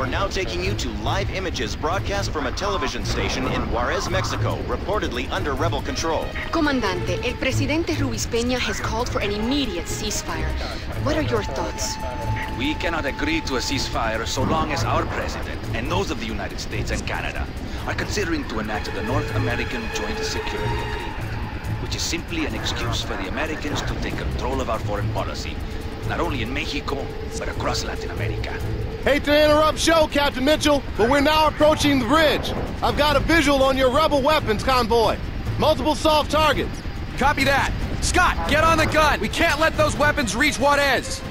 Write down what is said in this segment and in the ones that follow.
we're now taking you to live images broadcast from a television station in Juarez, Mexico, reportedly under rebel control. Comandante, el Presidente Ruiz Peña has called for an immediate ceasefire. What are your thoughts? We cannot agree to a ceasefire so long as our president, and those of the United States and Canada, are considering to enact the North American Joint Security Agreement, which is simply an excuse for the Americans to take control of our foreign policy, not only in Mexico, but across Latin America. Hate to interrupt show, Captain Mitchell, but we're now approaching the bridge. I've got a visual on your rebel weapons convoy. Multiple soft targets. Copy that. Scott, get on the gun! We can't let those weapons reach Juarez!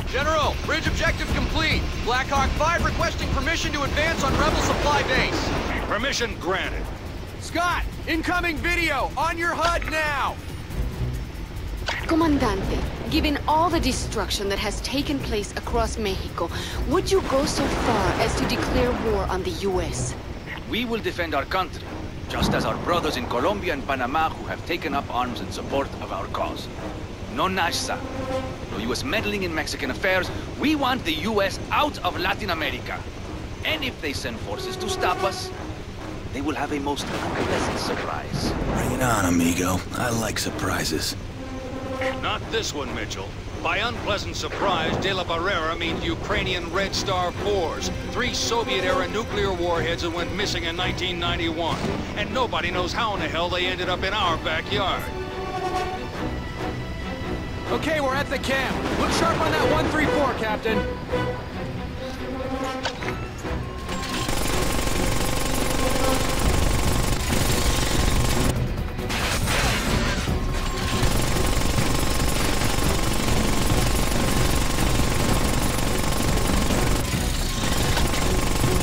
General, bridge objective complete. Black Hawk 5 requesting permission to advance on Rebel supply base. Permission granted. Scott, incoming video! On your HUD now! Comandante, given all the destruction that has taken place across Mexico, would you go so far as to declare war on the U.S.? We will defend our country, just as our brothers in Colombia and Panama who have taken up arms in support of our cause. No NASA, no U.S. meddling in Mexican affairs. We want the U.S. out of Latin America. And if they send forces to stop us, they will have a most unpleasant surprise. Bring it on, amigo. I like surprises. Not this one, Mitchell. By unpleasant surprise, De La Barrera means Ukrainian Red Star 4s, 3 Soviet-era nuclear warheads that went missing in 1991. And nobody knows how in the hell they ended up in our backyard. Okay, we're at the camp. Look sharp on that 134, Captain.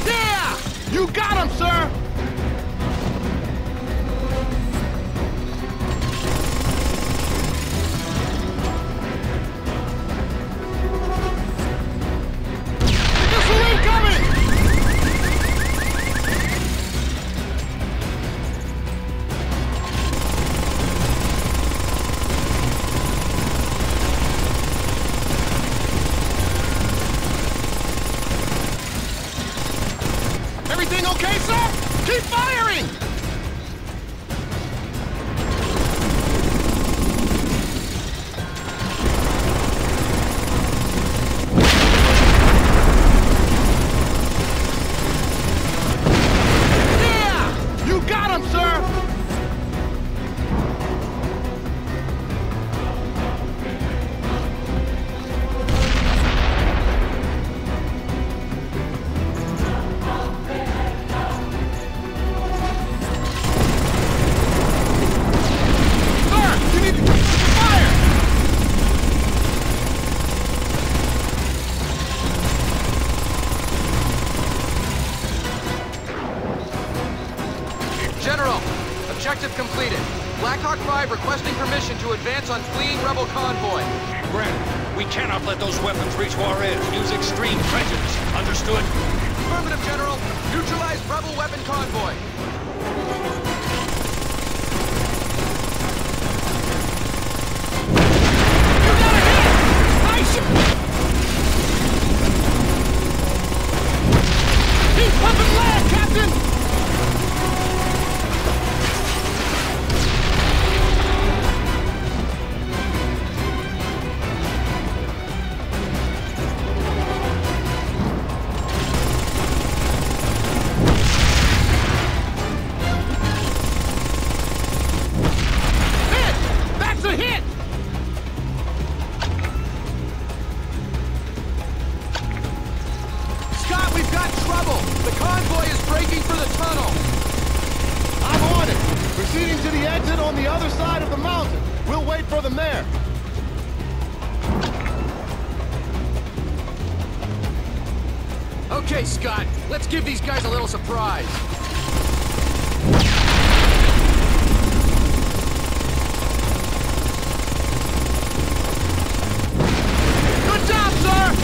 Yeah! You got him, sir! Everything okay, sir? Keep firing! Yeah! You got him, sir! General, objective completed. Black Hawk 5 requesting permission to advance on fleeing rebel convoy. Granted, we cannot let those weapons reach Juarez. Use extreme prejudice. Understood? Affirmative, General. Neutralize rebel weapon convoy. You got a hit! Nice! Keep pumping lead, Captain! trouble! The convoy is breaking for the tunnel! I'm on it! Proceeding to the exit on the other side of the mountain. We'll wait for them there. Okay, Scott, let's give these guys a little surprise. Good job, sir!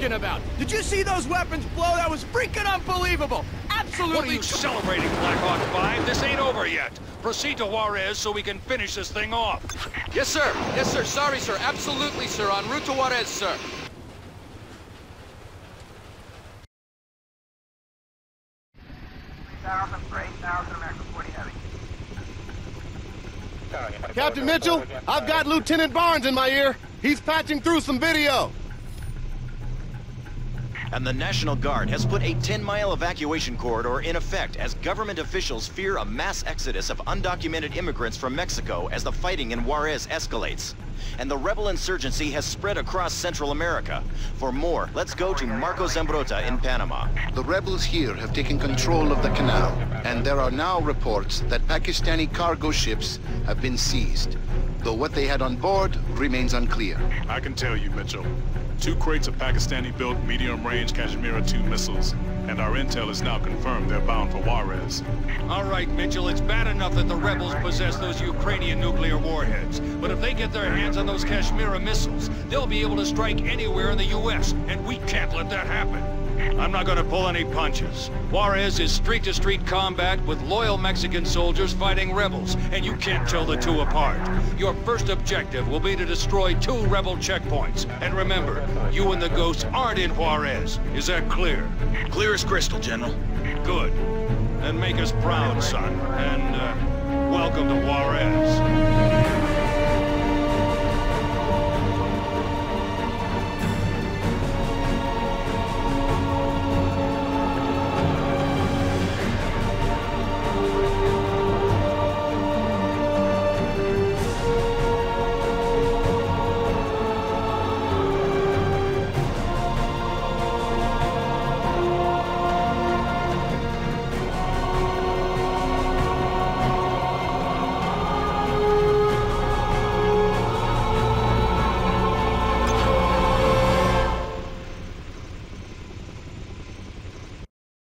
About. Did you see those weapons blow? That was freaking unbelievable! Absolutely. What are you celebrating, Black Hawk 5? This ain't over yet. Proceed to Juarez so we can finish this thing off. Yes, sir. Yes, sir. Sorry, sir. Absolutely, sir. En route to Juarez, sir. Captain Mitchell, I've got Lieutenant Barnes in my ear. He's patching through some video. And the National Guard has put a 10-mile evacuation corridor in effect as government officials fear a mass exodus of undocumented immigrants from Mexico as the fighting in Juarez escalates. And the rebel insurgency has spread across Central America. For more, let's go to Marco Zambrota in Panama. The rebels here have taken control of the canal, and there are now reports that Pakistani cargo ships have been seized, though what they had on board remains unclear. I can tell you, Mitchell. 2 crates of Pakistani-built medium-range Kashmir-2 missiles, and our intel is now confirmed they're bound for Juarez. All right, Mitchell, it's bad enough that the rebels possess those Ukrainian nuclear warheads. But if they get their hands on those Kashmir missiles, they'll be able to strike anywhere in the U.S., and we can't let that happen. I'm not gonna pull any punches. Juarez is street-to-street combat with loyal Mexican soldiers fighting rebels, and you can't tell the two apart. Your first objective will be to destroy 2 rebel checkpoints. And remember, you and the Ghosts aren't in Juarez. Is that clear? Clear as crystal, General. Good. Then make us proud, son. And, welcome to Juarez.